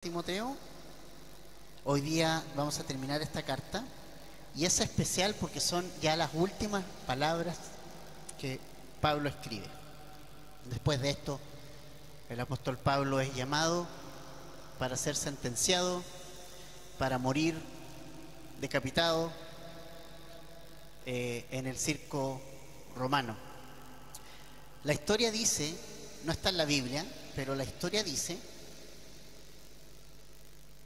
Timoteo. Hoy día vamos a terminar esta carta y es especial porque son ya las últimas palabras que Pablo escribe. Después de esto, el apóstol Pablo es llamado para ser sentenciado, para morir decapitado en el circo romano. La historia dice, no está en la Biblia, pero la historia dice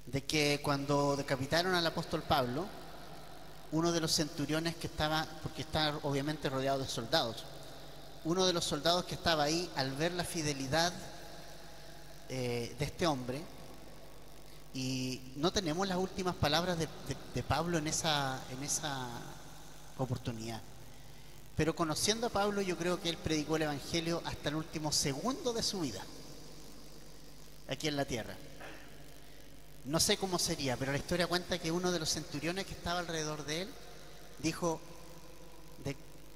de que cuando decapitaron al apóstol Pablo, uno de los centuriones que estaba, porque está obviamente rodeado de soldados, uno de los soldados que estaba ahí, al ver la fidelidad de este hombre, y no tenemos las últimas palabras de Pablo en esa oportunidad, pero conociendo a Pablo, yo creo que él predicó el evangelio hasta el último segundo de su vida aquí en la tierra. No sé cómo sería, pero la historia cuenta que uno de los centuriones que estaba alrededor de él dijo: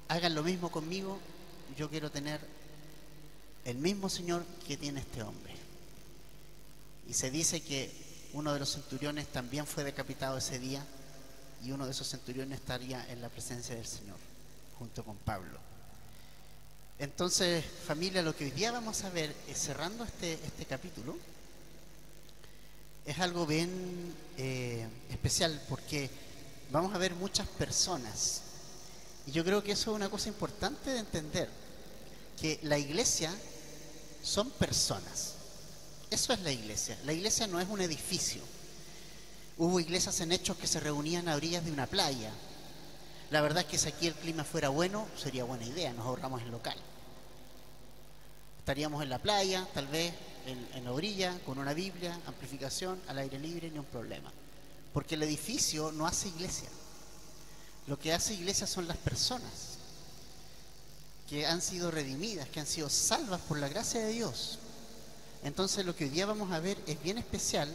hagan lo mismo conmigo, yo quiero tener el mismo Señor que tiene este hombre. Y se dice que uno de los centuriones también fue decapitado ese día, y uno de esos centuriones estaría en la presencia del Señor junto con Pablo. Entonces, familia, lo que hoy día vamos a ver, cerrando este capítulo, es algo bien especial, porque vamos a ver muchas personas, y yo creo que eso es una cosa importante de entender, que la iglesia son personas. Eso es la iglesia. La iglesia no es un edificio. Hubo iglesias en Hechos que se reunían a orillas de una playa. La verdad es que si aquí el clima fuera bueno, sería buena idea, nos ahorramos el local. Estaríamos en la playa, tal vez en la orilla, con una Biblia, amplificación, al aire libre, ni un problema. Porque el edificio no hace iglesia. Lo que hace iglesia son las personas que han sido redimidas, que han sido salvas por la gracia de Dios. Entonces lo que hoy día vamos a ver es bien especial,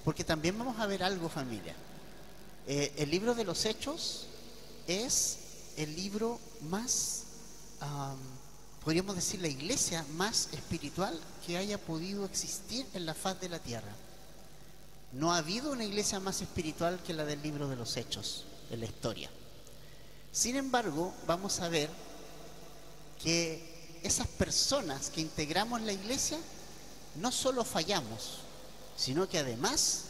porque también vamos a ver algo, familia. El libro de los Hechos es el libro más... podríamos decir la iglesia más espiritual que haya podido existir en la faz de la tierra. No ha habido una iglesia más espiritual que la del libro de los Hechos en la historia. Sin embargo, vamos a ver que esas personas que integramos la iglesia no solo fallamos, sino que además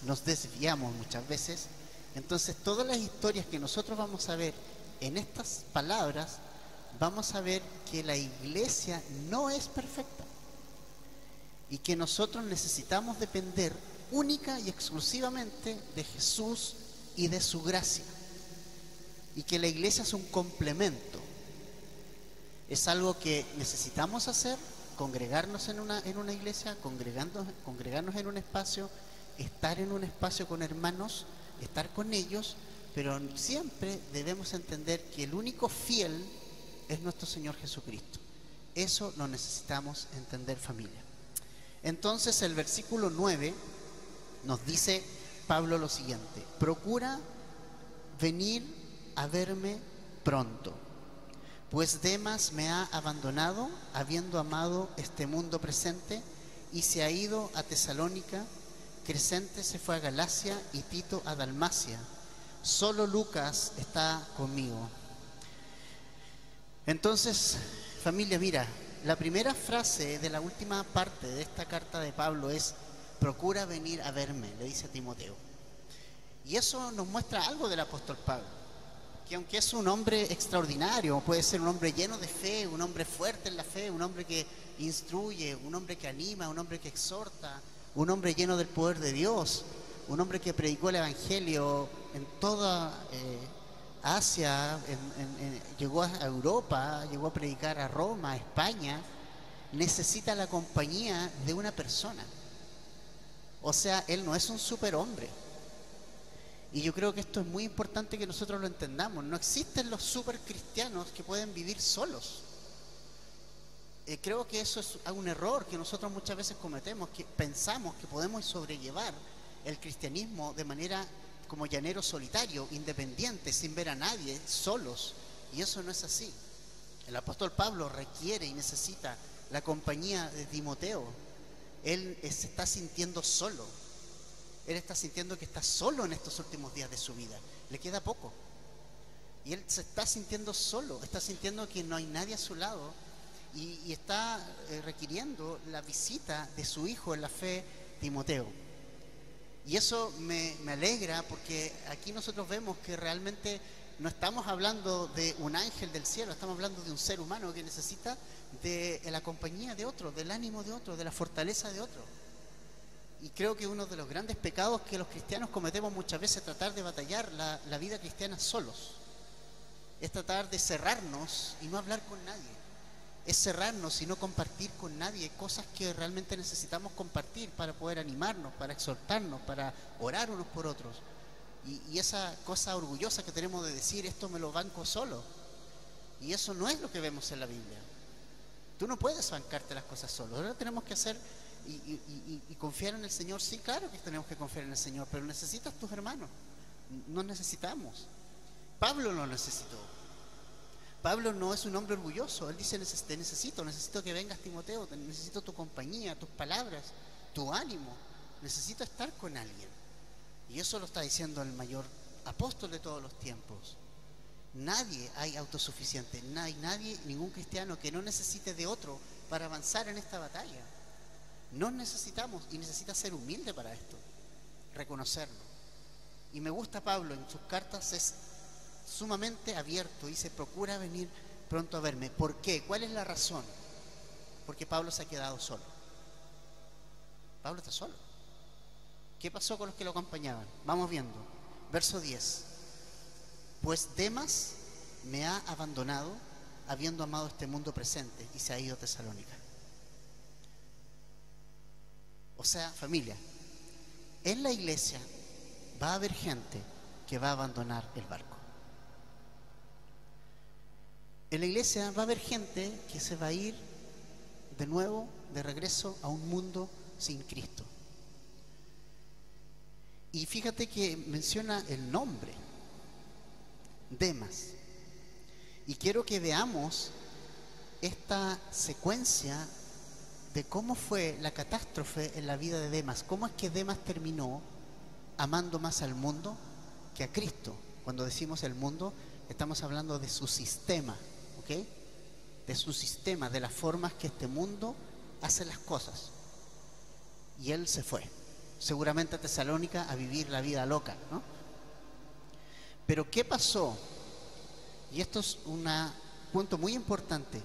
nos desviamos muchas veces. Entonces, todas las historias que nosotros vamos a ver en estas palabras, vamos a ver que la iglesia no es perfecta y que nosotros necesitamos depender única y exclusivamente de Jesús y de su gracia, y que la iglesia es un complemento, es algo que necesitamos hacer, congregarnos en una iglesia, congregarnos en un espacio, estar en un espacio con hermanos, estar con ellos, pero siempre debemos entender que el único fiel es nuestro Señor Jesucristo. Eso lo necesitamos entender, familia. Entonces el versículo 9 nos dice Pablo lo siguiente: procura venir a verme pronto, pues Demas me ha abandonado, habiendo amado este mundo presente, y se ha ido a Tesalónica. Crescente se fue a Galacia y Tito a Dalmacia. Solo Lucas está conmigo. Entonces, familia, mira, la primera frase de la última parte de esta carta de Pablo es: procura venir a verme, le dice a Timoteo. Y eso nos muestra algo del apóstol Pablo, que aunque es un hombre extraordinario, puede ser un hombre lleno de fe, un hombre fuerte en la fe, un hombre que instruye, un hombre que anima, un hombre que exhorta, un hombre lleno del poder de Dios, un hombre que predicó el evangelio en toda Asia, llegó a Europa, llegó a predicar a Roma, a España. Necesita la compañía de una persona. O sea, él no es un superhombre. Y yo creo que esto es muy importante que nosotros lo entendamos. No existen los supercristianos que pueden vivir solos. Creo que eso es un error que nosotros muchas veces cometemos, que pensamos que podemos sobrellevar el cristianismo de manera como llanero solitario, independiente, sin ver a nadie, solos. Y eso no es así. El apóstol Pablo requiere y necesita la compañía de Timoteo. Él se está sintiendo solo. Él está sintiendo que está solo en estos últimos días de su vida. Le queda poco. Y él se está sintiendo solo, está sintiendo que no hay nadie a su lado y está requiriendo la visita de su hijo en la fe, Timoteo. Y eso me alegra, porque aquí nosotros vemos que realmente no estamos hablando de un ángel del cielo, estamos hablando de un ser humano que necesita de la compañía de otro, del ánimo de otro, de la fortaleza de otro. Y creo que uno de los grandes pecados que los cristianos cometemos muchas veces es tratar de batallar la vida cristiana solos. Es tratar de cerrarnos y no hablar con nadie. Es cerrarnos y no compartir con nadie cosas que realmente necesitamos compartir para poder animarnos, para exhortarnos, para orar unos por otros. Y esa cosa orgullosa que tenemos de decir, esto me lo banco solo. Y eso no es lo que vemos en la Biblia. Tú no puedes bancarte las cosas solo. Ahora tenemos que hacer y confiar en el Señor. Sí, claro que tenemos que confiar en el Señor, pero necesitas tus hermanos. Nos necesitamos. Pablo lo necesitó. Pablo no es un hombre orgulloso. Él dice, te necesito que vengas, Timoteo, necesito tu compañía, tus palabras, tu ánimo. Necesito estar con alguien. Y eso lo está diciendo el mayor apóstol de todos los tiempos. Nadie hay autosuficiente, no hay nadie, ningún cristiano que no necesite de otro para avanzar en esta batalla. Nos necesitamos, y necesita ser humilde para esto, reconocerlo. Y me gusta Pablo, en sus cartas es sumamente abierto, dice, procura venir pronto a verme. ¿Por qué? ¿Cuál es la razón? Porque Pablo se ha quedado solo. Pablo está solo. ¿Qué pasó con los que lo acompañaban? Vamos viendo. Verso 10. Pues Demas me ha abandonado, habiendo amado este mundo presente, y se ha ido a Tesalónica. O sea, familia, en la iglesia va a haber gente que va a abandonar el barco. En la iglesia va a haber gente que se va a ir de nuevo, de regreso a un mundo sin Cristo. Y fíjate que menciona el nombre, Demas. Y quiero que veamos esta secuencia de cómo fue la catástrofe en la vida de Demas. Cómo es que Demas terminó amando más al mundo que a Cristo. Cuando decimos el mundo, estamos hablando de su sistema, ¿ok? De su sistema, de las formas que este mundo hace las cosas. Y él se fue, seguramente a Tesalónica, a vivir la vida loca, ¿no? Pero ¿qué pasó? Y esto es un punto muy importante.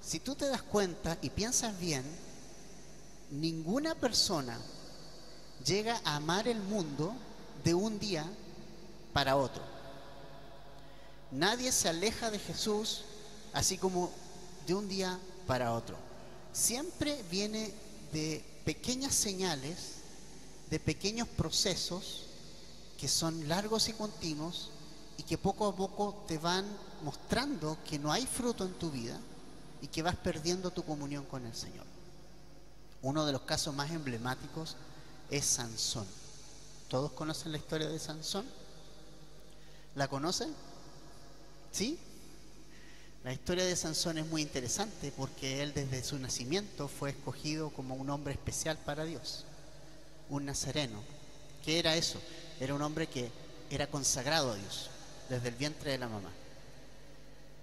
Si tú te das cuenta y piensas bien, ninguna persona llega a amar el mundo de un día para otro. Nadie se aleja de Jesús así como de un día para otro. Siempre viene de pequeñas señales, de pequeños procesos que son largos y continuos y que poco a poco te van mostrando que no hay fruto en tu vida y que vas perdiendo tu comunión con el Señor. Uno de los casos más emblemáticos es Sansón. ¿Todos conocen la historia de Sansón? ¿La conocen? ¿Sí? La historia de Sansón es muy interesante porque él desde su nacimiento fue escogido como un hombre especial para Dios, un nazareno. ¿Qué era eso? Era un hombre que era consagrado a Dios desde el vientre de la mamá.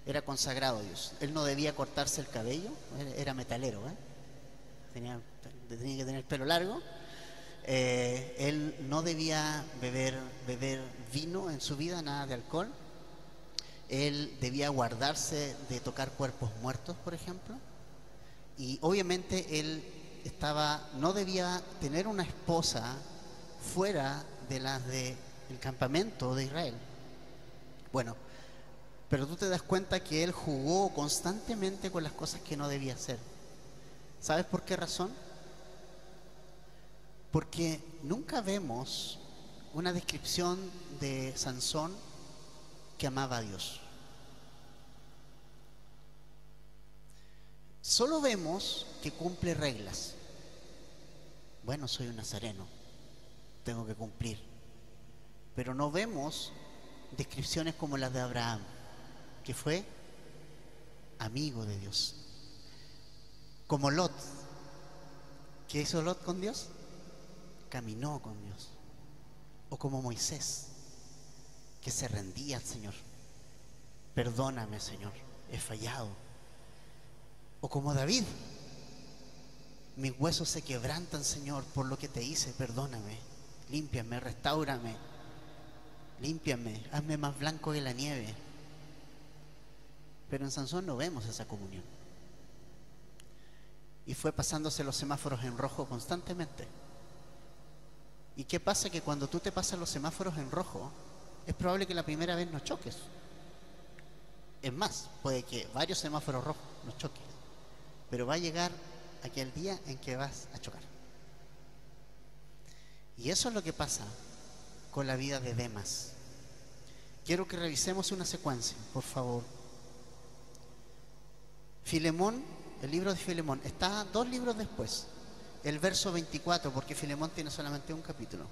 Era consagrado a Dios. Él no debía cortarse el cabello, era metalero, tenía que tener el pelo largo. Él no debía beber vino en su vida, nada de alcohol. Él debía guardarse de tocar cuerpos muertos, por ejemplo. Y obviamente él no debía tener una esposa fuera de las del campamento de Israel. Bueno, pero tú te das cuenta que él jugó constantemente con las cosas que no debía hacer. ¿Sabes por qué razón? Porque nunca vemos una descripción de Sansón que amaba a Dios. Solo vemos que cumple reglas. Bueno, soy un nazareno, tengo que cumplir. Pero no vemos descripciones como las de Abraham, que fue amigo de Dios. Como Lot, ¿Qué hizo Lot con Dios? Caminó con Dios. O como Moisés, que se rendía al Señor. Perdóname, Señor, he fallado. O como David, mis huesos se quebrantan, Señor, por lo que te hice, perdóname. Límpiame, restáurame, límpiame, hazme más blanco que la nieve. Pero en Sansón no vemos esa comunión. Y fue pasándose los semáforos en rojo constantemente. ¿Y qué pasa? Que cuando tú te pasas los semáforos en rojo, es probable que la primera vez no choques. Es más, puede que varios semáforos rojos no choques. Pero va a llegar aquel día en que vas a chocar. Y eso es lo que pasa con la vida de Demas. Quiero que revisemos una secuencia, por favor. Filemón, el libro de Filemón, está 2 libros después. El verso 24, porque Filemón tiene solamente un capítulo.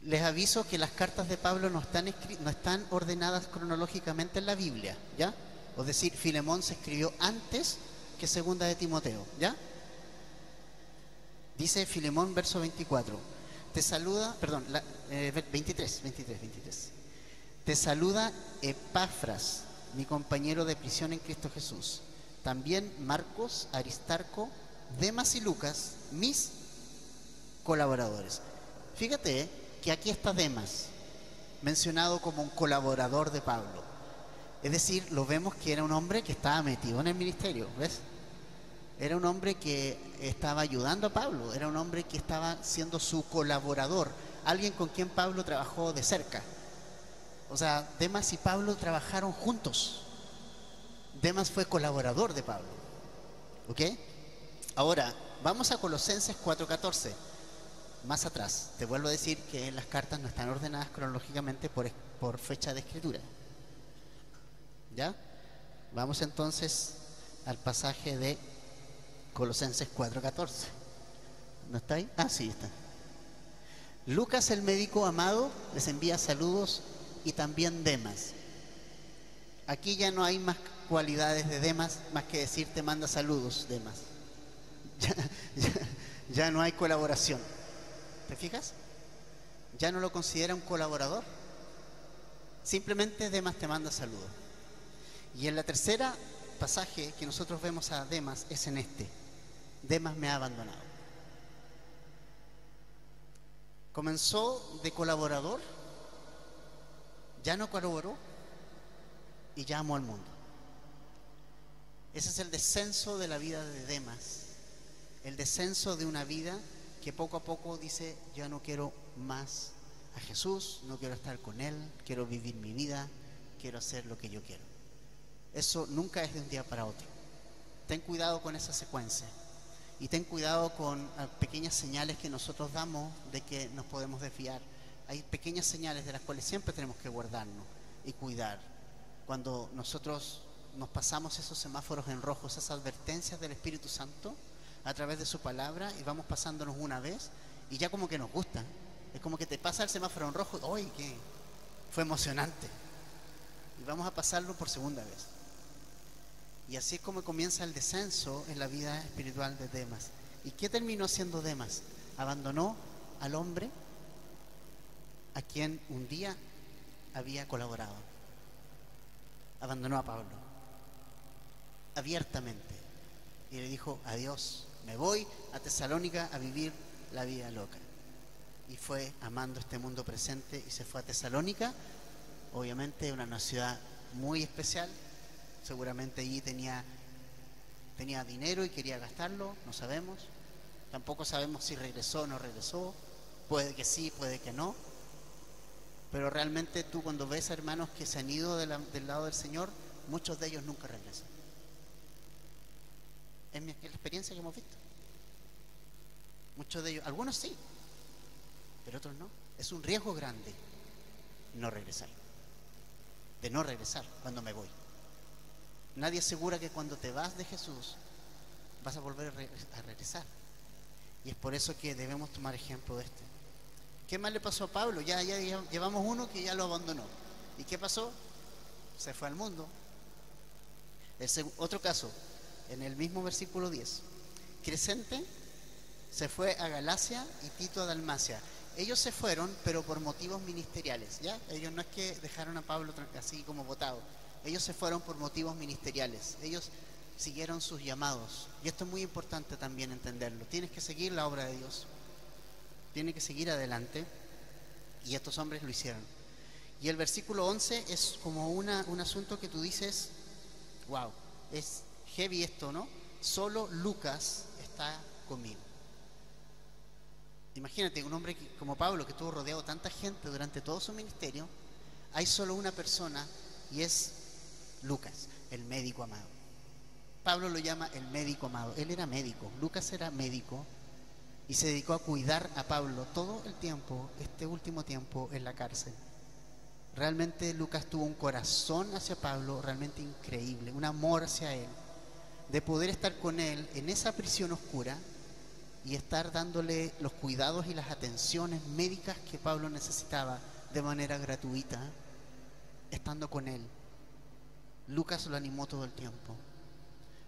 Les aviso que las cartas de Pablo no están ordenadas cronológicamente en la Biblia, ¿ya? Es decir, Filemón se escribió antes que Segunda de Timoteo, ¿ya? Dice Filemón, verso 24. Te saluda, 23. Te saluda Epafras, mi compañero de prisión en Cristo Jesús. También Marcos, Aristarco, Demas y Lucas, mis colaboradores. Fíjate que aquí está Demas, mencionado como un colaborador de Pablo. Es decir, lo vemos que era un hombre que estaba metido en el ministerio, ¿ves? Era un hombre que estaba ayudando a Pablo, era un hombre que estaba siendo su colaborador, alguien con quien Pablo trabajó de cerca. O sea, Demas y Pablo trabajaron juntos. Demas fue colaborador de Pablo. ¿Ok? Ahora, vamos a Colosenses 4:14. Más atrás, te vuelvo a decir que las cartas no están ordenadas cronológicamente por fecha de escritura. ¿Ya? Vamos entonces al pasaje de Colosenses 4:14. ¿No está ahí? Ah, sí, está. Lucas, el médico amado, les envía saludos, y también Demas. Aquí ya no hay más cualidades de Demas más que decir te manda saludos, Demas. Ya no hay colaboración. ¿Te fijas? Ya no lo considera un colaborador. Simplemente Demas te manda saludos. Y en la tercera pasaje que nosotros vemos a Demas es en este. Demas me ha abandonado. Comenzó de colaborador, ya no colaboró y ya amó al mundo. Ese es el descenso de la vida de Demas. El descenso de una vida que poco a poco dice, ya no quiero más a Jesús, no quiero estar con Él, quiero vivir mi vida, quiero hacer lo que yo quiero. Eso nunca es de un día para otro. Ten cuidado con esa secuencia y ten cuidado con pequeñas señales que nosotros damos de que nos podemos desviar. Hay pequeñas señales de las cuales siempre tenemos que guardarnos y cuidar. Cuando nosotros nos pasamos esos semáforos en rojo, esas advertencias del Espíritu Santo a través de su palabra, y vamos pasándonos una vez y ya como que nos gusta. Es como que te pasa el semáforo en rojo, ¡ay, qué! Fue emocionante. Y vamos a pasarlo por segunda vez. Y así es como comienza el descenso en la vida espiritual de Demas. ¿Y qué terminó haciendo Demas? Abandonó al hombre a quien un día había colaborado. Abandonó a Pablo abiertamente y le dijo, adiós, me voy a Tesalónica a vivir la vida loca. Y fue amando este mundo presente y se fue a Tesalónica, obviamente una ciudad muy especial. Seguramente allí tenía dinero y quería gastarlo, no sabemos. Tampoco sabemos si regresó o no regresó. Puede que sí, puede que no. Pero realmente tú cuando ves a hermanos que se han ido del lado del Señor, muchos de ellos nunca regresan. Es la experiencia que hemos visto. Muchos de ellos, algunos sí, pero otros no. Es un riesgo grande no regresar. De no regresar cuando me voy. Nadie asegura que cuando te vas de Jesús vas a volver a regresar. Y es por eso que debemos tomar ejemplo de este. ¿Qué más le pasó a Pablo? Ya llevamos uno que ya lo abandonó. ¿Y qué pasó? Se fue al mundo. Otro caso, en el mismo versículo 10. Crescente se fue a Galacia y Tito a Dalmacia. Ellos se fueron, pero por motivos ministeriales, ¿ya? Ellos no es que dejaron a Pablo así como botado. Ellos se fueron por motivos ministeriales. Ellos siguieron sus llamados. Y esto es muy importante también entenderlo. Tienes que seguir la obra de Dios. Tienes que seguir adelante. Y estos hombres lo hicieron. Y el versículo 11 es como un asunto que tú dices, wow, es heavy esto, ¿no? Solo Lucas está conmigo. Imagínate, un hombre como Pablo, que estuvo rodeado de tanta gente durante todo su ministerio, hay solo una persona y es Lucas, el médico amado. Pablo lo llama el médico amado. Él era médico, Lucas era médico y se dedicó a cuidar a Pablo todo el tiempo, este último tiempo en la cárcel. Realmente Lucas tuvo un corazón hacia Pablo realmente increíble, un amor hacia él, de poder estar con él en esa prisión oscura y estar dándole los cuidados y las atenciones médicas que Pablo necesitaba de manera gratuita, estando con él. Lucas lo animó todo el tiempo.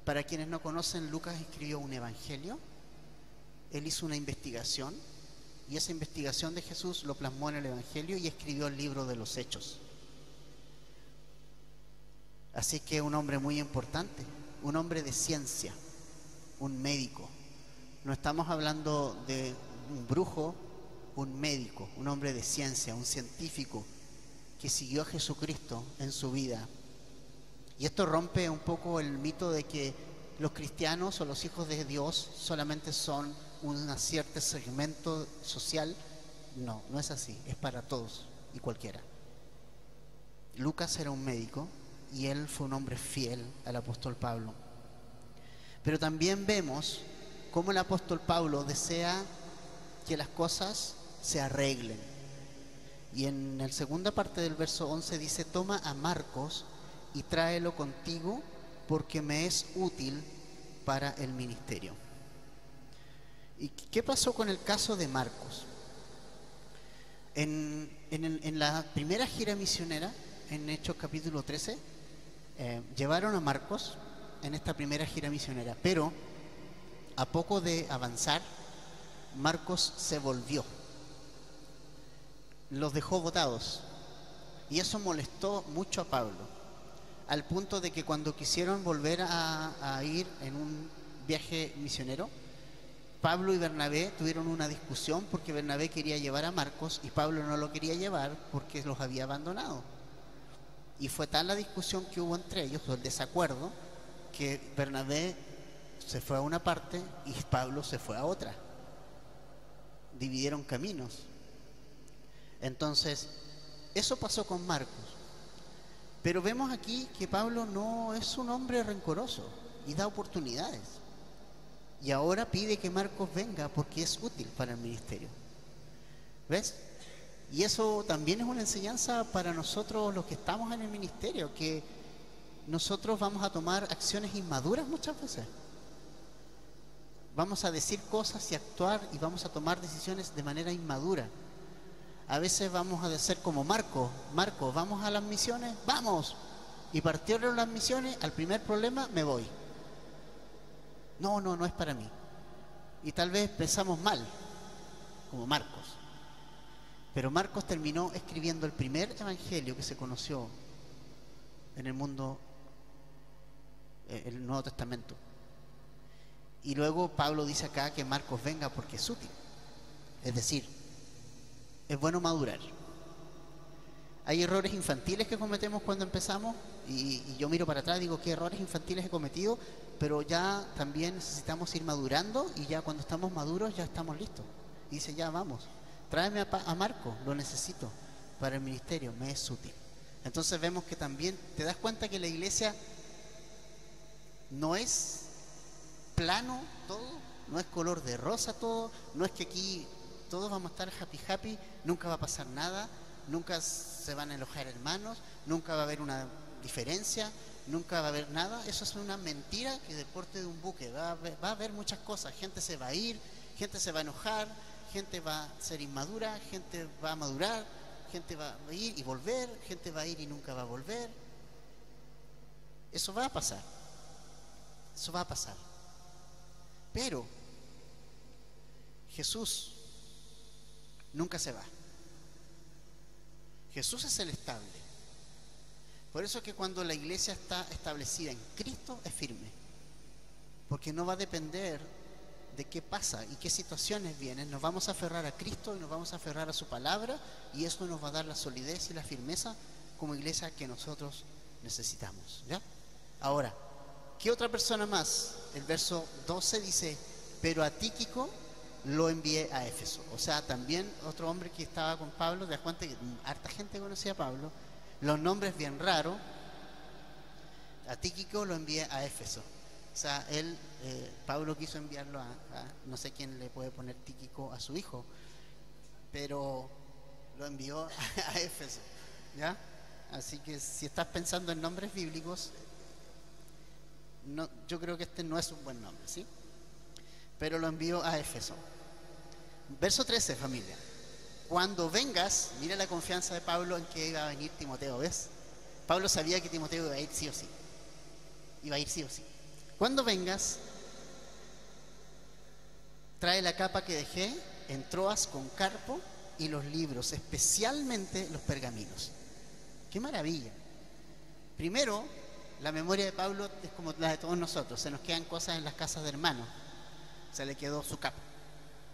Para quienes no conocen, Lucas escribió un evangelio. Él hizo una investigación y esa investigación de Jesús lo plasmó en el evangelio y escribió el libro de los Hechos. Así que un hombre muy importante, un hombre de ciencia, un médico. No estamos hablando de un brujo, un médico, un hombre de ciencia, un científico que siguió a Jesucristo en su vida. Y esto rompe un poco el mito de que los cristianos o los hijos de Dios solamente son un cierto segmento social. No, no es así, es para todos y cualquiera. Lucas era un médico y él fue un hombre fiel al apóstol Pablo. Pero también vemos cómo el apóstol Pablo desea que las cosas se arreglen. Y en la segunda parte del verso 11 dice: toma a Marcos y tráelo contigo porque me es útil para el ministerio. ¿Y qué pasó con el caso de Marcos? En la primera gira misionera, en Hechos capítulo 13, llevaron a Marcos en esta primera gira misionera, pero a poco de avanzar, Marcos se volvió, los dejó botados, y eso molestó mucho a Pablo, al punto de que cuando quisieron volver a ir en un viaje misionero, Pablo y Bernabé tuvieron una discusión porque Bernabé quería llevar a Marcos y Pablo no lo quería llevar porque los había abandonado. Y fue tal la discusión que hubo entre ellos, el desacuerdo, que Bernabé se fue a una parte y Pablo se fue a otra. Dividieron caminos. Entonces, eso pasó con Marcos. Pero vemos aquí que Pablo no es un hombre rencoroso y da oportunidades. Y ahora pide que Marcos venga porque es útil para el ministerio. ¿Ves? Y eso también es una enseñanza para nosotros los que estamos en el ministerio, que nosotros vamos a tomar acciones inmaduras muchas veces. Vamos a decir cosas y actuar y vamos a tomar decisiones de manera inmadura. A veces vamos a ser como Marcos, vamos a las misiones, vamos. Y partieron las misiones, al primer problema me voy. No es para mí. Y tal vez pensamos mal, como Marcos. Pero Marcos terminó escribiendo el primer evangelio que se conoció en el mundo, el Nuevo Testamento. Y luego Pablo dice acá que Marcos venga porque es útil. Es decir, es bueno madurar. Hay errores infantiles que cometemos cuando empezamos y yo miro para atrás y digo qué errores infantiles he cometido, pero ya también necesitamos ir madurando y ya cuando estamos maduros ya estamos listos. Y dice, ya vamos, tráeme a Marco, lo necesito para el ministerio, me es útil. Entonces vemos que también te das cuenta que la iglesia no es plano todo, no es color de rosa todo, no es que aquí todos vamos a estar happy, nunca va a pasar nada, nunca se van a enojar hermanos, nunca va a haber una diferencia, nunca va a haber nada. Eso es una mentira que deporte de un buque. Va a haber muchas cosas, gente se va a ir, gente se va a enojar, gente va a ser inmadura, gente va a madurar, gente va a ir y volver, gente va a ir y nunca va a volver. Eso va a pasar. Eso va a pasar. Pero Jesús nunca se va. Jesús es el estable. Por eso es que cuando la iglesia está establecida en Cristo es firme. Porque no va a depender de qué pasa y qué situaciones vienen. Nos vamos a aferrar a Cristo y nos vamos a aferrar a su palabra, y eso nos va a dar la solidez y la firmeza como iglesia que nosotros necesitamos, ¿ya? Ahora, ¿qué otra persona más? El verso 12 dice: pero a Tíquico lo envié a Éfeso. O sea, también otro hombre que estaba con Pablo. Te das cuenta que harta gente conocía a Pablo. Los nombres bien raros. A Tíquico lo envié a Éfeso. O sea, Pablo quiso enviarlo no sé quién le puede poner Tíquico a su hijo, pero lo envió a Éfeso, ¿ya? Así que si estás pensando en nombres bíblicos, no, yo creo que este no es un buen nombre, ¿sí? Pero lo envió a Éfeso. Verso 13, familia. Cuando vengas, mira la confianza de Pablo en que iba a venir Timoteo, ¿ves? Pablo sabía que Timoteo iba a ir sí o sí. Iba a ir sí o sí. Cuando vengas, trae la capa que dejé en Troas con Carpo y los libros, especialmente los pergaminos. ¡Qué maravilla! Primero, la memoria de Pablo es como la de todos nosotros. Se nos quedan cosas en las casas de hermanos. Se le quedó su capa.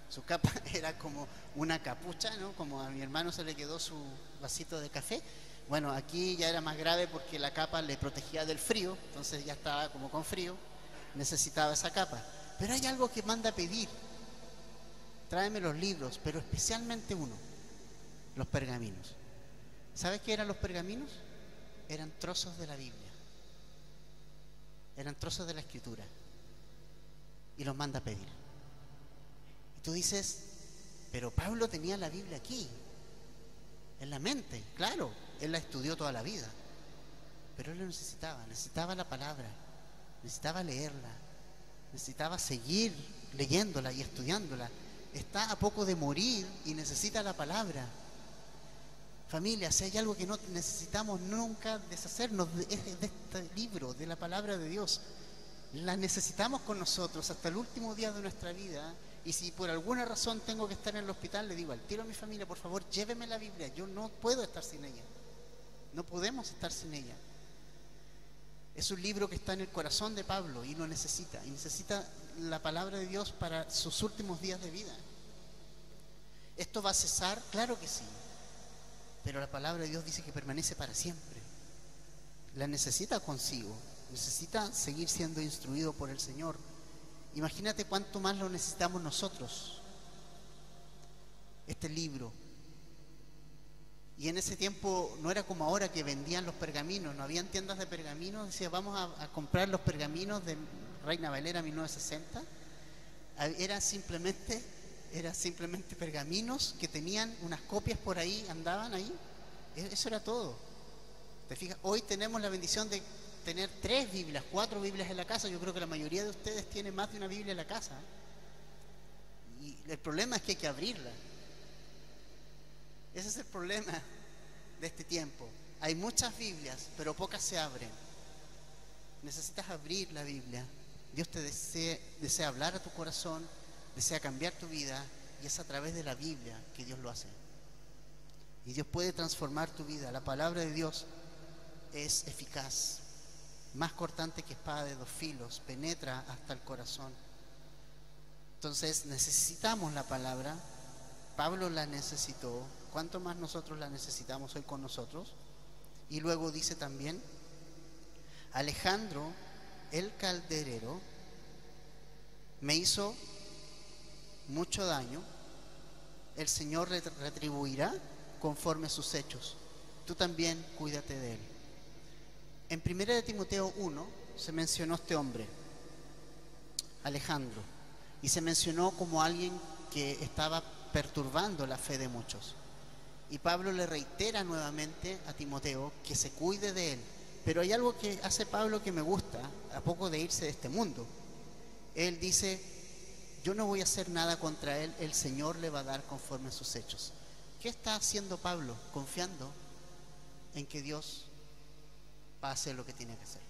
Su capa era como una capucha, ¿no? Como a mi hermano se le quedó su vasito de café. Bueno, aquí ya era más grave porque la capa le protegía del frío, entonces ya estaba como con frío, necesitaba esa capa. Pero hay algo que manda a pedir: tráeme los libros, pero especialmente uno, los pergaminos. ¿Sabes qué eran los pergaminos? Eran trozos de la Biblia, eran trozos de la Escritura, y los manda a pedir. Y tú dices: pero Pablo tenía la Biblia aquí, en la mente. Claro, él la estudió toda la vida, pero él lo necesitaba la palabra, necesitaba leerla, necesitaba seguir leyéndola y estudiándola. Está a poco de morir y necesita la palabra. Familia, si hay algo que no necesitamos nunca deshacernos de este libro, de la palabra de Dios. La necesitamos con nosotros hasta el último día de nuestra vida. Y si por alguna razón tengo que estar en el hospital, le digo al tiro a mi familia: por favor, lléveme la Biblia, yo no puedo estar sin ella. No podemos estar sin ella. Es un libro que está en el corazón de Pablo y lo necesita. Y necesita la palabra de Dios para sus últimos días de vida. ¿Esto va a cesar? Claro que sí. Pero la palabra de Dios dice que permanece para siempre. La necesita consigo. Necesita seguir siendo instruido por el Señor. Imagínate cuánto más lo necesitamos nosotros, este libro. Y en ese tiempo no era como ahora que vendían los pergaminos, no habían tiendas de pergaminos. Decía: vamos a comprar los pergaminos de Reina Valera 1960. Eran simplemente pergaminos que tenían unas copias por ahí, andaban ahí. Eso era todo. ¿Te fijas? Hoy tenemos la bendición de tener 3 Biblias, 4 Biblias en la casa. Yo creo que la mayoría de ustedes tiene más de una Biblia en la casa. Y el problema es que hay que abrirla. Ese es el problema de este tiempo. Hay muchas Biblias, pero pocas se abren. Necesitas abrir la Biblia. Dios te desea hablar a tu corazón, desea cambiar tu vida, y es a través de la Biblia que Dios lo hace. Y Dios puede transformar tu vida. La palabra de Dios es eficaz, más cortante que espada de 2 filos, penetra hasta el corazón. Entonces necesitamos la palabra. Pablo la necesitó. ¿Cuánto más nosotros la necesitamos hoy con nosotros? Y luego dice también: Alejandro el calderero me hizo mucho daño, el Señor retribuirá conforme a sus hechos. Tú también cuídate de él. En 1 de Timoteo 1 se mencionó este hombre, Alejandro, y se mencionó como alguien que estaba perturbando la fe de muchos. Y Pablo le reitera nuevamente a Timoteo que se cuide de él. Pero hay algo que hace Pablo que me gusta, a poco de irse de este mundo. Él dice: yo no voy a hacer nada contra él, el Señor le va a dar conforme a sus hechos. ¿Qué está haciendo Pablo? Confiando en que Dios va a hacer lo que tiene que hacer.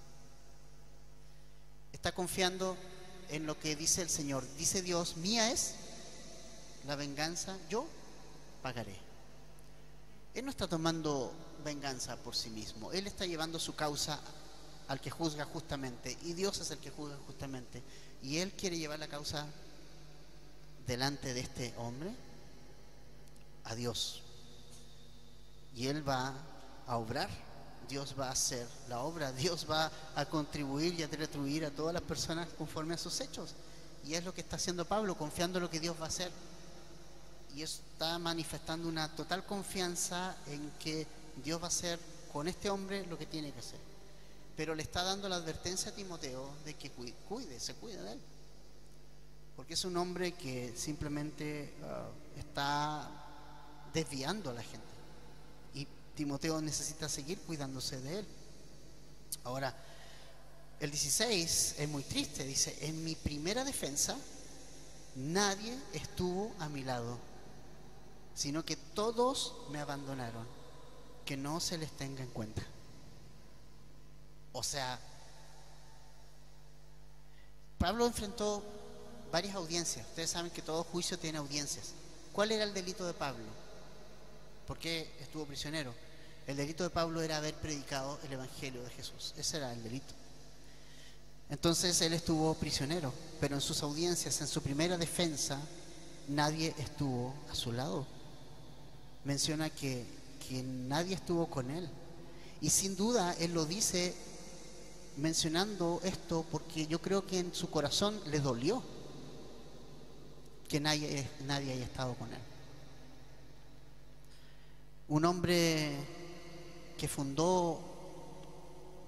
Está confiando en lo que dice el Señor. Dice Dios, mía es la venganza, yo pagaré. Él no está tomando venganza por sí mismo. Él está llevando su causa al que juzga justamente. Y Dios es el que juzga justamente. Y Él quiere llevar la causa delante de este hombre a Dios. Y Él va a obrar. Dios va a hacer la obra. Dios va a contribuir y a retribuir a todas las personas conforme a sus hechos. Y es lo que está haciendo Pablo, confiando en lo que Dios va a hacer. Y está manifestando una total confianza en que Dios va a hacer con este hombre lo que tiene que hacer. Pero le está dando la advertencia a Timoteo de que se cuide de él. Porque es un hombre que simplemente está desviando a la gente. Y Timoteo necesita seguir cuidándose de él. Ahora, el 16 es muy triste. Dice, en mi primera defensa nadie estuvo a mi lado, sino que todos me abandonaron. Que no se les tenga en cuenta. O sea, Pablo enfrentó varias audiencias. Ustedes saben que todo juicio tiene audiencias. ¿Cuál era el delito de Pablo? ¿Por qué estuvo prisionero? El delito de Pablo era haber predicado el Evangelio de Jesús. Ese era el delito. Entonces él estuvo prisionero, pero en sus audiencias, en su primera defensa, nadie estuvo a su lado. Menciona que nadie estuvo con él. Y sin duda él lo dice mencionando esto porque yo creo que en su corazón le dolió que nadie haya estado con él. Un hombre que fundó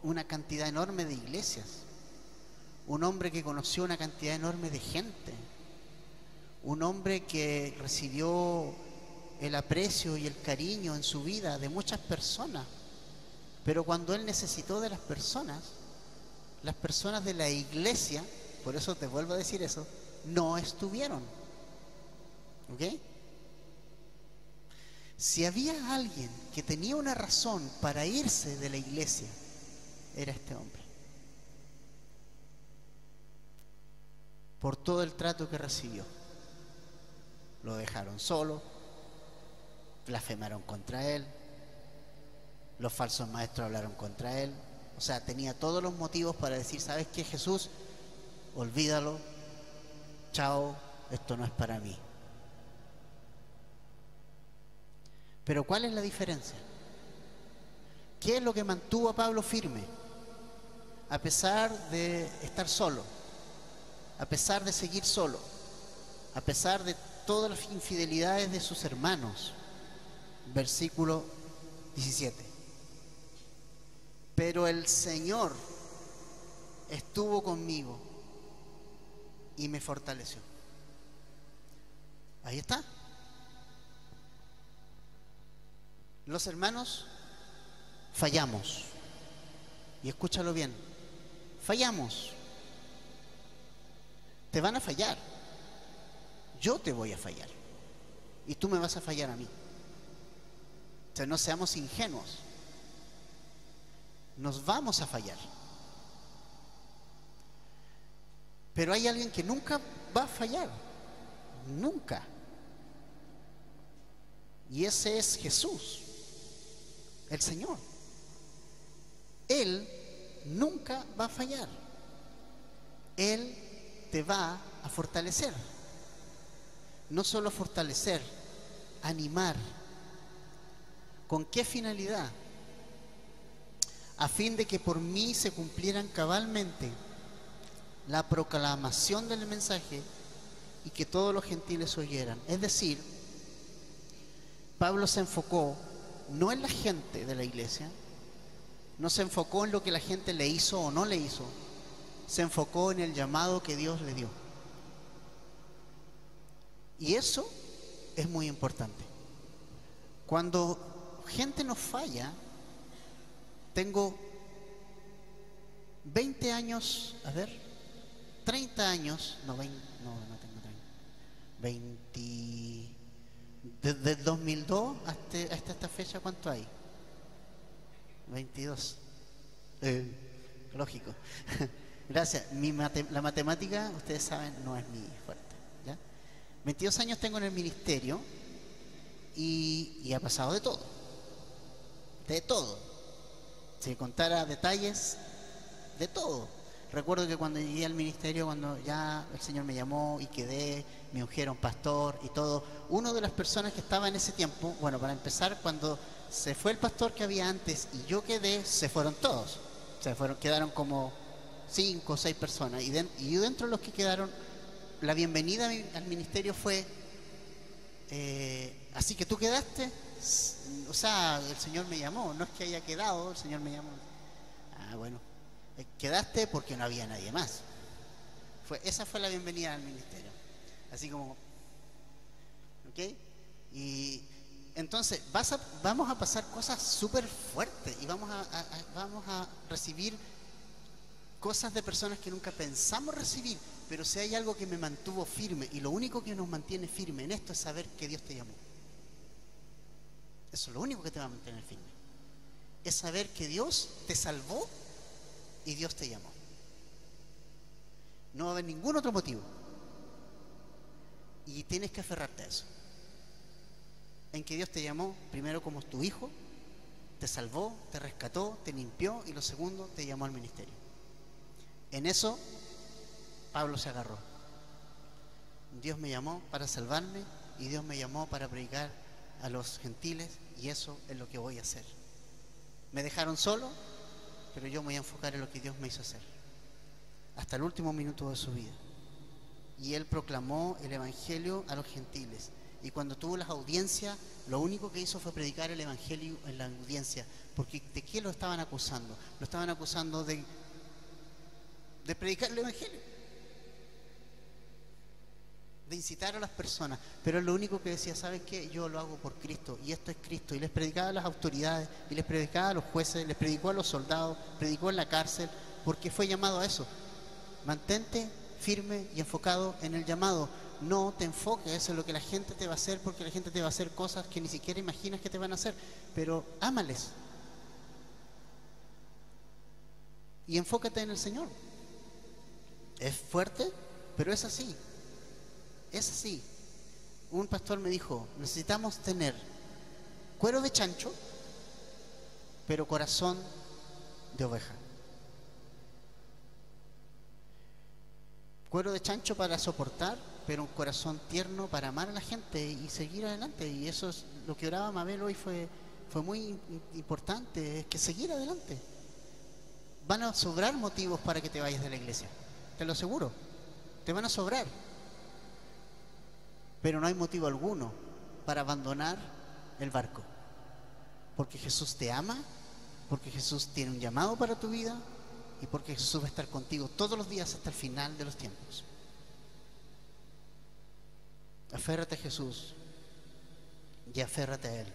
una cantidad enorme de iglesias, un hombre que conoció una cantidad enorme de gente, un hombre que recibió el aprecio y el cariño en su vida de muchas personas, pero cuando él necesitó de las personas de la iglesia, por eso te vuelvo a decir eso, no estuvieron. ¿Ok? Si había alguien que tenía una razón para irse de la iglesia, era este hombre. Por todo el trato que recibió. Lo dejaron solo, blasfemaron contra él, los falsos maestros hablaron contra él. O sea, tenía todos los motivos para decir, ¿sabes qué, Jesús? Olvídalo, chao, esto no es para mí. Pero ¿cuál es la diferencia? ¿Qué es lo que mantuvo a Pablo firme? A pesar de estar solo, a pesar de seguir solo, a pesar de todas las infidelidades de sus hermanos. Versículo 17. Pero el Señor estuvo conmigo y me fortaleció. Ahí está. Los hermanos fallamos. Y escúchalo bien. Fallamos. Te van a fallar. Yo te voy a fallar. Y tú me vas a fallar a mí. O sea, no seamos ingenuos. Nos vamos a fallar. Pero hay alguien que nunca va a fallar. Nunca. Y ese es Jesús, el Señor. Él nunca va a fallar. Él te va a fortalecer. No solo fortalecer, animar. ¿Con qué finalidad? A fin de que por mí se cumplieran cabalmente la proclamación del mensaje y que todos los gentiles oyeran. Es decir, Pablo se enfocó no en la gente de la iglesia, no se enfocó en lo que la gente le hizo o no le hizo, se enfocó en el llamado que Dios le dio. Y eso es muy importante. Cuando gente nos falla, tengo 20 años, 30 años, no tengo 30, 20, desde el 2002 hasta esta fecha, ¿cuánto hay? 22. Lógico. Gracias. La matemática, ustedes saben, no es mi fuerte. ¿Ya? 22 años tengo en el ministerio y ha pasado de todo. De todo. Si contara detalles, de todo. Recuerdo que cuando llegué al ministerio, cuando ya el Señor me llamó y quedé, me ungieron pastor y todo, una de las personas que estaba en ese tiempo, bueno, para empezar, cuando se fue el pastor que había antes y yo quedé, se fueron todos. Quedaron como 5 o 6 personas. Y dentro de los que quedaron, la bienvenida al ministerio fue, así que tú quedaste, o sea, el Señor me llamó, no es que haya quedado, el Señor me llamó. Ah, bueno, quedaste porque no había nadie más. Esa fue la bienvenida al ministerio. Así como, ¿ok? Y entonces vamos a pasar cosas súper fuertes y vamos a recibir cosas de personas que nunca pensamos recibir, pero si hay algo que me mantuvo firme, y lo único que nos mantiene firme en esto es saber que Dios te llamó. Eso es lo único que te va a mantener firme. Es saber que Dios te salvó y Dios te llamó. No va a haber ningún otro motivo. Y tienes que aferrarte a eso. En que Dios te llamó primero como tu hijo, te salvó, te rescató, te limpió, y lo segundo, te llamó al ministerio. En eso Pablo se agarró. Dios me llamó para salvarme y Dios me llamó para predicar a los gentiles, y eso es lo que voy a hacer. Me dejaron solo, pero yo me voy a enfocar en lo que Dios me hizo hacer hasta el último minuto de su vida. Y él proclamó el evangelio a los gentiles, y cuando tuvo las audiencias, lo único que hizo fue predicar el evangelio en la audiencia. Porque ¿de qué lo estaban acusando? Lo estaban acusando de predicar el evangelio, de incitar a las personas, pero es lo único que decía: ¿sabes qué? Yo lo hago por Cristo, y esto es Cristo. Y les predicaba a las autoridades, y les predicaba a los jueces, les predicó a los soldados, predicó en la cárcel, porque fue llamado a eso. Mantente firme y enfocado en el llamado. No te enfoques en lo que la gente te va a hacer, porque la gente te va a hacer cosas que ni siquiera imaginas que te van a hacer, pero ámales y enfócate en el Señor. Es fuerte, pero es así. Es así. Un pastor me dijo: necesitamos tener cuero de chancho, pero corazón de oveja. Cuero de chancho para soportar, pero un corazón tierno para amar a la gente y seguir adelante. Y eso es lo que oraba Mabel hoy, fue muy importante, es que seguir adelante. Van a sobrar motivos para que te vayas de la iglesia, te lo aseguro, te van a sobrar, pero no hay motivo alguno para abandonar el barco, porque Jesús te ama, porque Jesús tiene un llamado para tu vida, y porque Jesús va a estar contigo todos los días hasta el final de los tiempos. Aférrate a Jesús y aférrate a Él.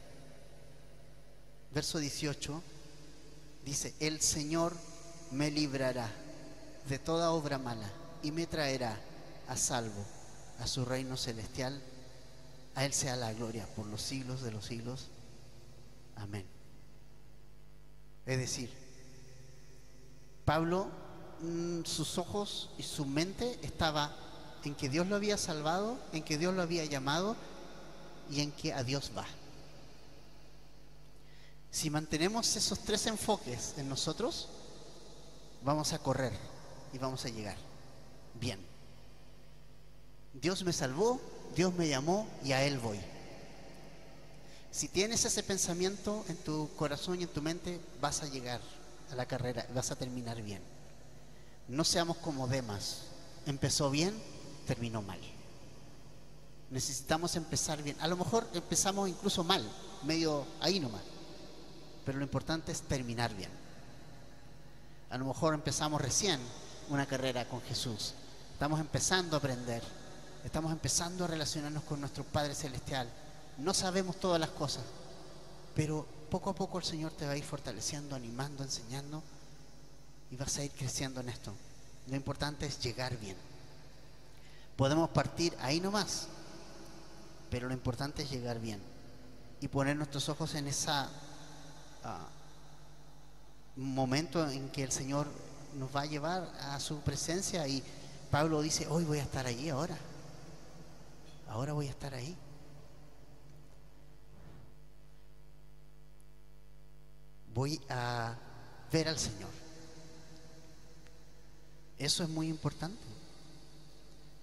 Verso 18 dice: el Señor me librará de toda obra mala y me traerá a salvo a su reino celestial. A Él sea la gloria por los siglos de los siglos. Amén. Es decir, Pablo, sus ojos y su mente estaba en que Dios lo había salvado, en que Dios lo había llamado y en que a Dios va. Si mantenemos esos tres enfoques en nosotros, vamos a correr y vamos a llegar bien. Dios me salvó, Dios me llamó y a Él voy. Si tienes ese pensamiento en tu corazón y en tu mente, vas a llegar a la carrera, vas a terminar bien. No seamos como Demas: empezó bien, terminó mal. Necesitamos empezar bien. A lo mejor empezamos incluso mal, medio ahí nomás, pero lo importante es terminar bien. A lo mejor empezamos recién una carrera con Jesús, estamos empezando a aprender, estamos empezando a relacionarnos con nuestro Padre Celestial, no sabemos todas las cosas, pero poco a poco el Señor te va a ir fortaleciendo, animando, enseñando, y vas a ir creciendo en esto. Lo importante es llegar bien. Podemos partir ahí nomás, pero lo importante es llegar bien y poner nuestros ojos en ese momento en que el Señor nos va a llevar a su presencia, y Pablo dice, hoy voy a estar allí ahora voy a estar ahí. Voy a ver al Señor. Eso es muy importante,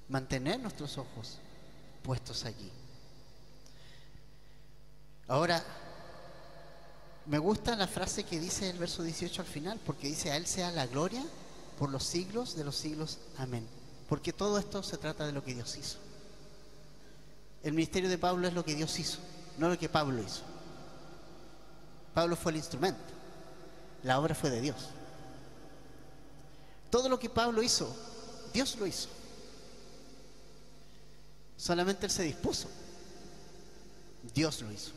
mantener nuestros ojos puestos allí. Ahora, me gusta la frase que dice el verso 18 al final, porque dice, a Él sea la gloria por los siglos de los siglos. Amén. Porque todo esto se trata de lo que Dios hizo. El ministerio de Pablo es lo que Dios hizo, no lo que Pablo hizo. Pablo fue el instrumento, la obra fue de Dios. Todo lo que Pablo hizo, Dios lo hizo. Solamente Él se dispuso, Dios lo hizo.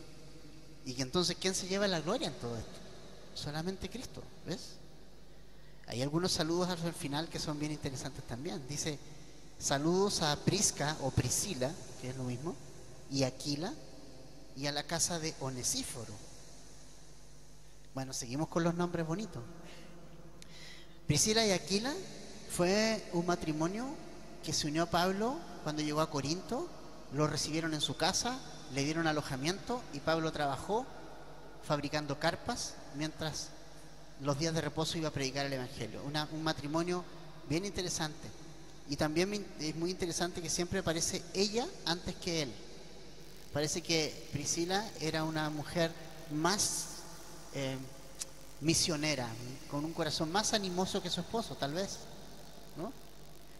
Y que entonces, ¿quién se lleva la gloria en todo esto? Solamente Cristo, ¿ves? Hay algunos saludos al final que son bien interesantes también. Dice, saludos a Prisca o Priscila, que es lo mismo, y Aquila, y a la casa de Onesíforo. Bueno, seguimos con los nombres bonitos. Priscila y Aquila fue un matrimonio que se unió a Pablo cuando llegó a Corinto. Lo recibieron en su casa, le dieron alojamiento, y Pablo trabajó fabricando carpas mientras los días de reposo iba a predicar el Evangelio. Un matrimonio bien interesante. Y también es muy interesante que siempre aparece ella antes que él. Parece que Priscila era una mujer más misionera, con un corazón más animoso que su esposo, tal vez, ¿no?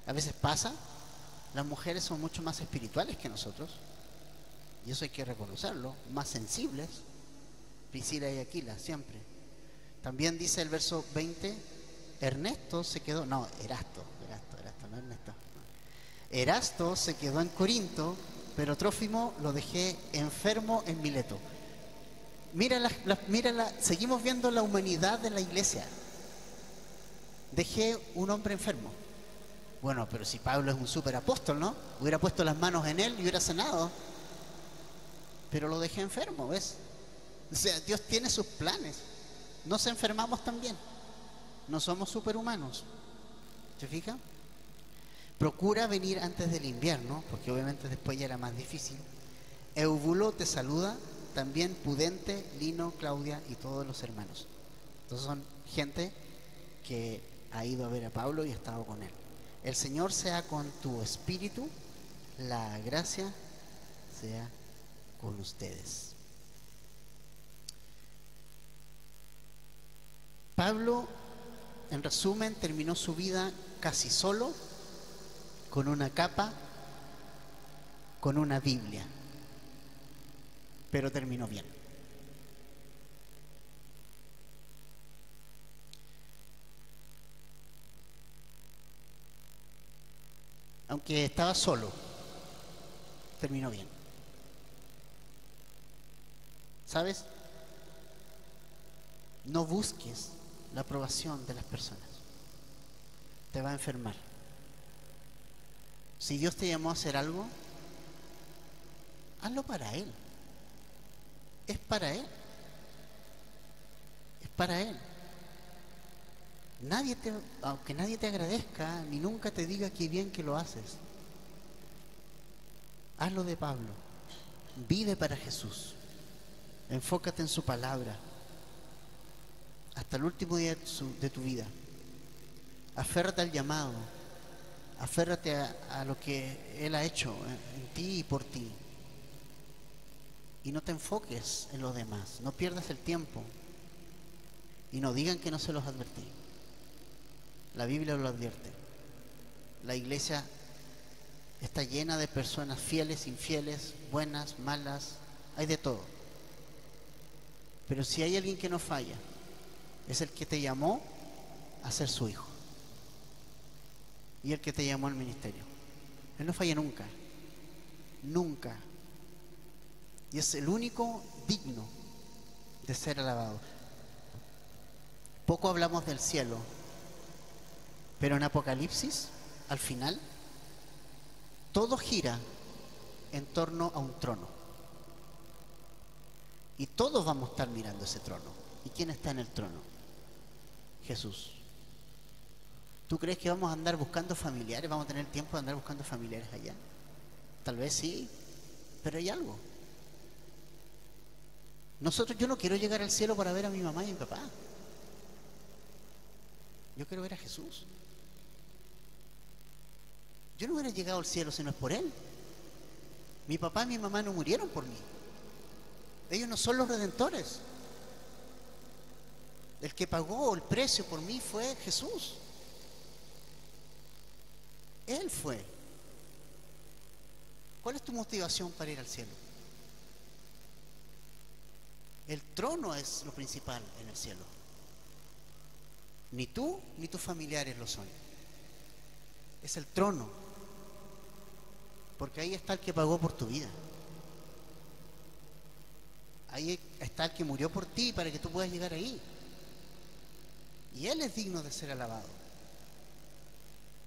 A veces pasa, las mujeres son mucho más espirituales que nosotros, y eso hay que reconocerlo, más sensibles. Priscila y Aquila, siempre. También dice el verso 20, Erasto, no Ernesto. Erasto se quedó en Corinto, pero Trófimo lo dejé enfermo en Mileto. Mira, seguimos viendo la humanidad de la iglesia. Dejé un hombre enfermo. Bueno, pero si Pablo es un superapóstol, ¿no? Hubiera puesto las manos en él y hubiera sanado. Pero lo dejé enfermo, ¿ves? O sea, Dios tiene sus planes. Nos enfermamos también. No somos superhumanos. ¿Se fija? Procura venir antes del invierno, porque obviamente después ya era más difícil. Eubulo te saluda, también Pudente, Lino, Claudia y todos los hermanos. Entonces son gente que ha ido a ver a Pablo y ha estado con él. El Señor sea con tu espíritu, la gracia sea con ustedes. Pablo, en resumen, terminó su vida casi solo, con una capa, con una Biblia, pero terminó bien. Aunque estaba solo, terminó bien. ¿Sabes? No busques la aprobación de las personas. Te va a enfermar. Si Dios te llamó a hacer algo, hazlo para Él. Es para Él. Es para Él. Aunque nadie te agradezca, ni nunca te diga qué bien que lo haces, hazlo de Pablo. Vive para Jesús. Enfócate en su palabra hasta el último día de tu vida. Aférrate al llamado. Aférrate a lo que Él ha hecho en ti y por ti. Y no te enfoques en los demás. No pierdas el tiempo. Y no digan que no se los advertí. La Biblia lo advierte. La iglesia está llena de personas fieles, infieles, buenas, malas. Hay de todo. Pero si hay alguien que no falla, es el que te llamó a ser su hijo. Y el que te llamó al ministerio. Él no falla nunca. Nunca. Y es el único digno de ser alabado. Poco hablamos del cielo, pero en Apocalipsis, al final, todo gira en torno a un trono. Y todos vamos a estar mirando ese trono. ¿Y quién está en el trono? Jesús. ¿Tú crees que vamos a andar buscando familiares? ¿Vamos a tener tiempo de andar buscando familiares allá? Tal vez sí, pero hay algo. Yo no quiero llegar al cielo para ver a mi mamá y a mi papá. Yo quiero ver a Jesús. Yo no hubiera llegado al cielo si no es por Él. Mi papá y mi mamá no murieron por mí. Ellos no son los redentores. El que pagó el precio por mí fue Jesús. Él fue. ¿Cuál es tu motivación para ir al cielo? El trono es lo principal en el cielo. Ni tú ni tus familiares lo son. Es el trono. Porque ahí está el que pagó por tu vida. Ahí está el que murió por ti para que tú puedas llegar ahí. Y Él es digno de ser alabado.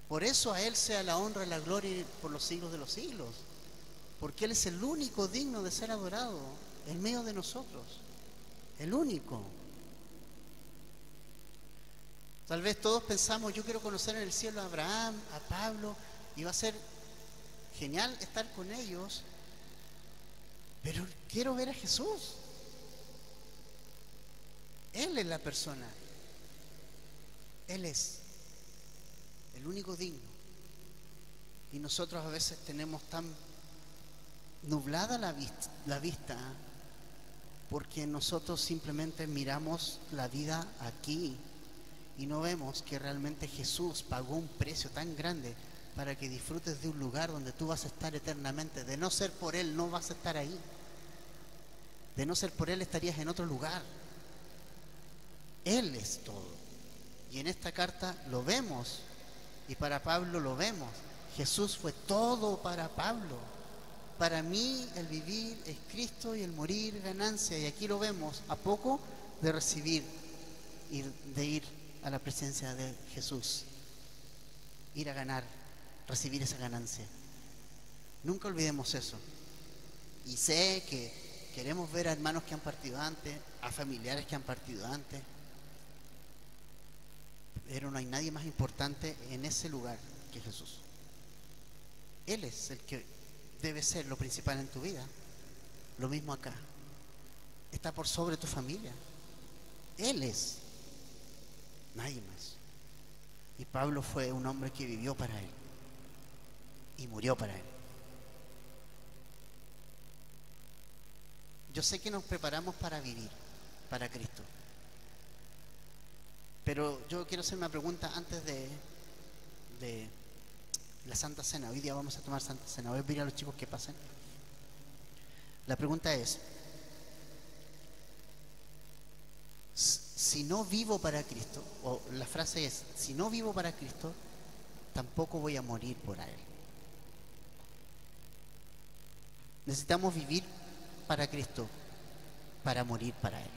Por eso a Él sea la honra y la gloria por los siglos de los siglos. Porque Él es el único digno de ser adorado en medio de nosotros. El único. Tal vez todos pensamos, yo quiero conocer en el cielo a Abraham, a Pablo, y va a ser genial estar con ellos, pero quiero ver a Jesús. Él es la persona. Él es el único digno. Y nosotros a veces tenemos tan nublada la vista porque nosotros simplemente miramos la vida aquí y no vemos que realmente Jesús pagó un precio tan grande para que disfrutes de un lugar donde tú vas a estar eternamente. De no ser por Él, no vas a estar ahí. De no ser por Él, estarías en otro lugar. Él es todo. Y en esta carta lo vemos, y para Pablo lo vemos. Jesús fue todo para Pablo. Para mí el vivir es Cristo y el morir ganancia. Y aquí lo vemos, a poco de recibir y de ir a la presencia de Jesús. Ir a ganar, recibir esa ganancia. Nunca olvidemos eso. Y sé que queremos ver a hermanos que han partido antes, a familiares que han partido antes, pero no hay nadie más importante en ese lugar que Jesús. Él es el que debe ser lo principal en tu vida. Lo mismo acá. Está por sobre tu familia. Él es. Nadie más. Y Pablo fue un hombre que vivió para Él. Y murió para Él. Yo sé que nos preparamos para vivir para Cristo. Pero yo quiero hacer una pregunta antes de la Santa Cena. Hoy día vamos a tomar Santa Cena. Voy a pedir a los chicos que pasen. La pregunta es, si no vivo para Cristo, o la frase es, si no vivo para Cristo, tampoco voy a morir por Él. Necesitamos vivir para Cristo, para morir para Él.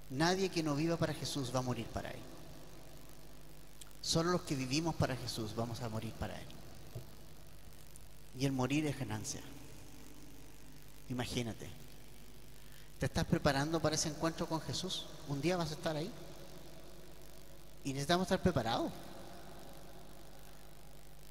Nadie que no viva para Jesús va a morir para Él. Solo los que vivimos para Jesús vamos a morir para Él. Y el morir es ganancia. Imagínate. ¿Te estás preparando para ese encuentro con Jesús? Un día vas a estar ahí. Y necesitamos estar preparados.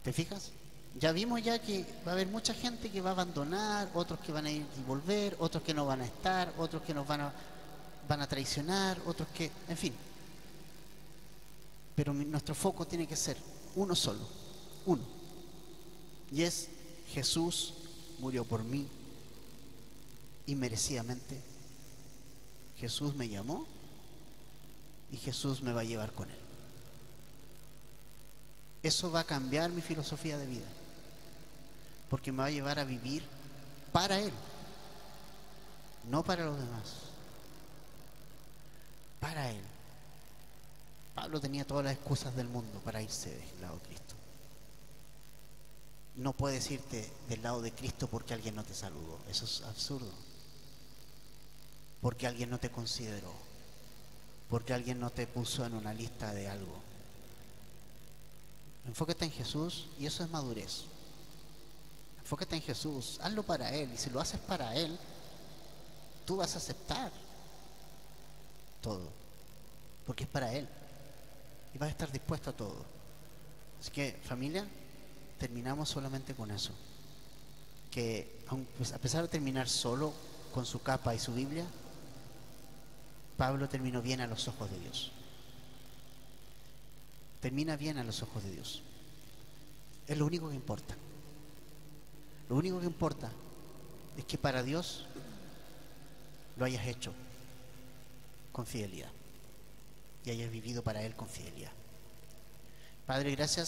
¿Te fijas? Ya vimos ya que va a haber mucha gente que va a abandonar, otros que van a ir y volver, otros que no van a estar, otros que nos van a traicionar, otros que, en fin. Pero nuestro foco tiene que ser uno solo, uno. Y es Jesús murió por mí y merecidamente. Jesús me llamó y Jesús me va a llevar con Él. Eso va a cambiar mi filosofía de vida, porque me va a llevar a vivir para Él, no para los demás, para Él. Pablo tenía todas las excusas del mundo para irse del lado de Cristo. No puedes irte del lado de Cristo porque alguien no te saludó. Eso es absurdo. Porque alguien no te consideró. Porque alguien no te puso en una lista de algo. Enfócate en Jesús y eso es madurez. Enfócate en Jesús, hazlo para Él. Y si lo haces para Él, tú vas a aceptar todo. Porque es para Él. y vas a estar dispuesto a todo. Así que, familia, terminamos solamente con eso. Que a pesar de terminar solo con su capa y su Biblia, Pablo terminó bien a los ojos de Dios. Termina bien a los ojos de Dios. Es lo único que importa. Lo único que importa es que para Dios lo hayas hecho con fidelidad y hayas vivido para Él con fidelidad. Padre, gracias.